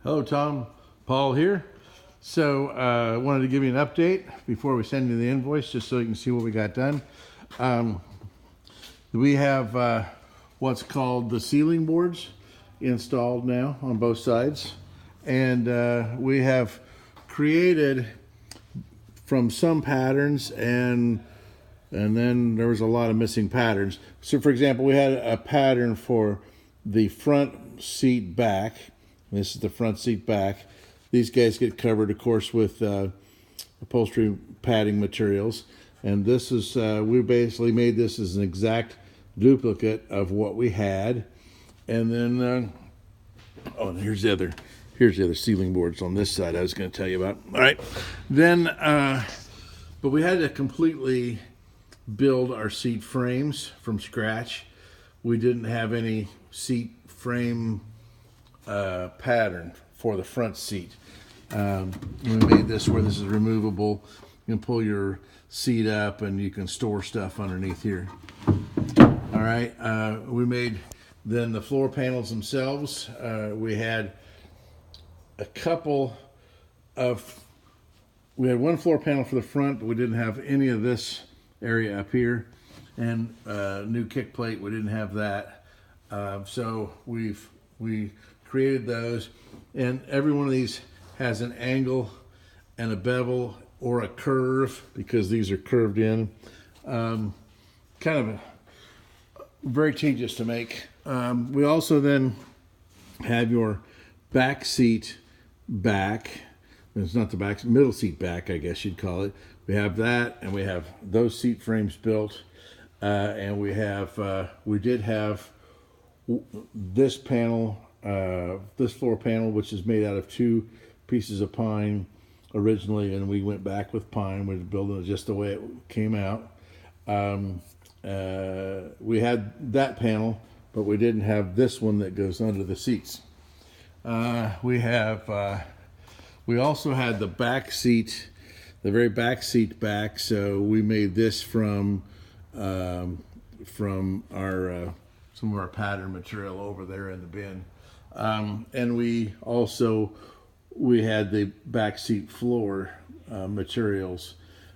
Hello, Tom. Paul here. So I wanted to give you an update before we send you the invoice, just so you can see what we got done. We have what's called the ceiling boards installed now on both sides, and we have created from some patterns, and then there was a lot of missing patterns. So, for example, we had a pattern for the front seat back. This is the front seat back. These guys get covered, of course, with upholstery padding materials. And this is, we basically made this as an exact duplicate of what we had. And then, and here's the other ceiling boards on this side I was going to tell you about. All right. Then, but we had to completely build our seat frames from scratch. We didn't have any seat frame pattern for the front seat. We made this where this is removable. You can pull your seat up and you can store stuff underneath here. All right. We made then the floor panels themselves. We had we had one floor panel for the front, but we didn't have any of this area up here, and new kick plate. We didn't have that. So we created those, and every one of these has an angle and a bevel or a curve, because these are curved in. Kind of very tedious to make. We also then have your back seat back. It's not the back, middle seat back, I guess you'd call it. We have that, and we have those seat frames built, and we did have this panel, this floor panel, which is made out of 2 pieces of pine originally, and we went back with pine. We're building it just the way it came out. We had that panel, but we didn't have this one that goes under the seats. We also had the back seat, the very back seat back. So we made this from our some of our pattern material over there in the bin, and we had the back seat floor materials,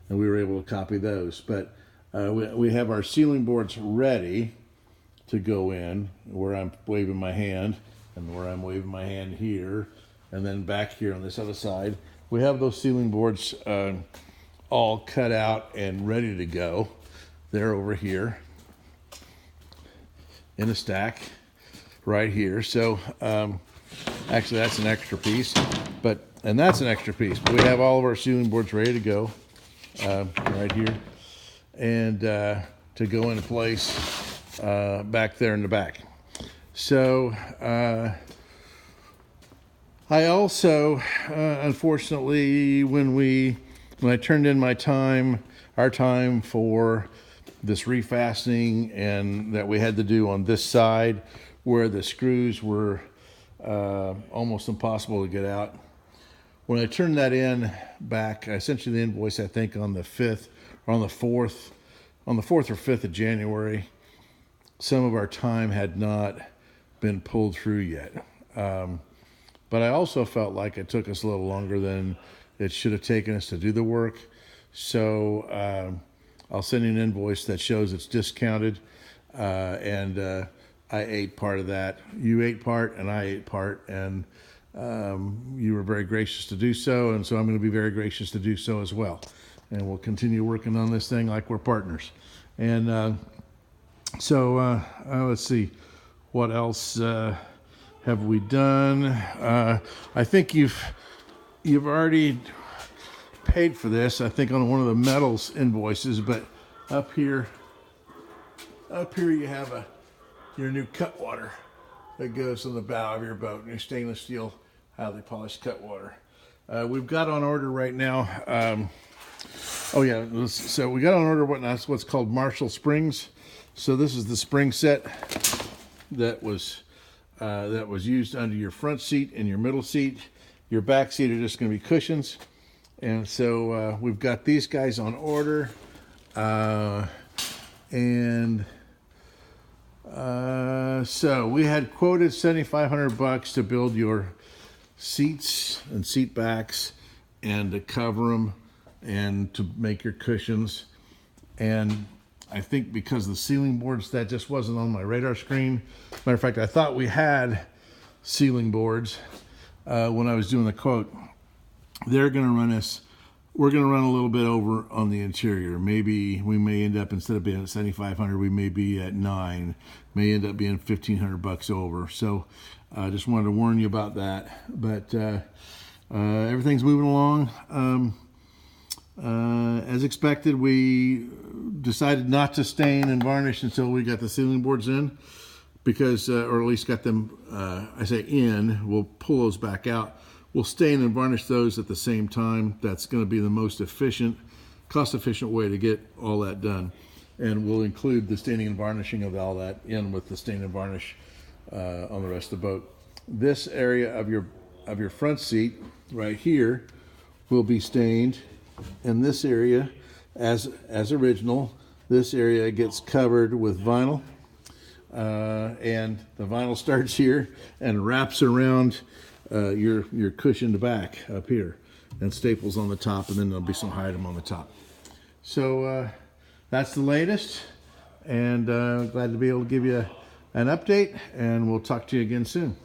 and we were able to copy those. But we have our ceiling boards ready to go in, where I'm waving my hand, and where I'm waving my hand here, and then back here on this other side. We have those ceiling boards all cut out and ready to go. They're over here in a stack right here. So actually that's an extra piece, and that's an extra piece. But we have all of our ceiling boards ready to go right here, and to go into place back there in the back. So I also, unfortunately, when I turned in our time for this refastening, and that we had to do on this side, where the screws were almost impossible to get out. When I turned that in back, I sent you the invoice, I think, on the 5th or on the 4th or 5th of January. Some of our time had not been pulled through yet. But I also felt like it took us a little longer than it should have taken us to do the work. So I'll send you an invoice that shows it's discounted, and I ate part of that. You ate part, and I ate part, and you were very gracious to do so, and so I'm going to be very gracious to do so as well. And we'll continue working on this thing like we're partners. And so let's see, what else have we done? I think you've already paid for this, I think, on one of the metals invoices. But up here you have your new cutwater that goes on the bow of your boat, your stainless steel, highly polished cutwater. We've got on order right now. So we got on order what's called Marshall springs. So this is the spring set that was used under your front seat and your middle seat. Your back seat are just going to be cushions. And so we've got these guys on order. So we had quoted $7,500 to build your seats and seat backs, and to cover them and to make your cushions. And I think because of the ceiling boards, that just wasn't on my radar screen. Matter of fact, I thought we had ceiling boards when I was doing the quote. We're going to run a little bit over on the interior. Maybe we may end up, instead of being at 7,500, we may be at 9, may end up being $1,500 over. So I just wanted to warn you about that. But everything's moving along. As expected, we decided not to stain and varnish until we got the ceiling boards in, because, or at least got them, I say in, we'll pull those back out. We'll stain and varnish those at the same time. That's going to be the most efficient, cost-efficient way to get all that done. And we'll include the staining and varnishing of all that in with the stain and varnish on the rest of the boat. This area of your front seat right here will be stained, and this area, as original, this area gets covered with vinyl, and the vinyl starts here and wraps around your cushioned back up here, and staples on the top, and then there'll be some Hydem on the top. So that's the latest, and glad to be able to give you an update, and we'll talk to you again soon.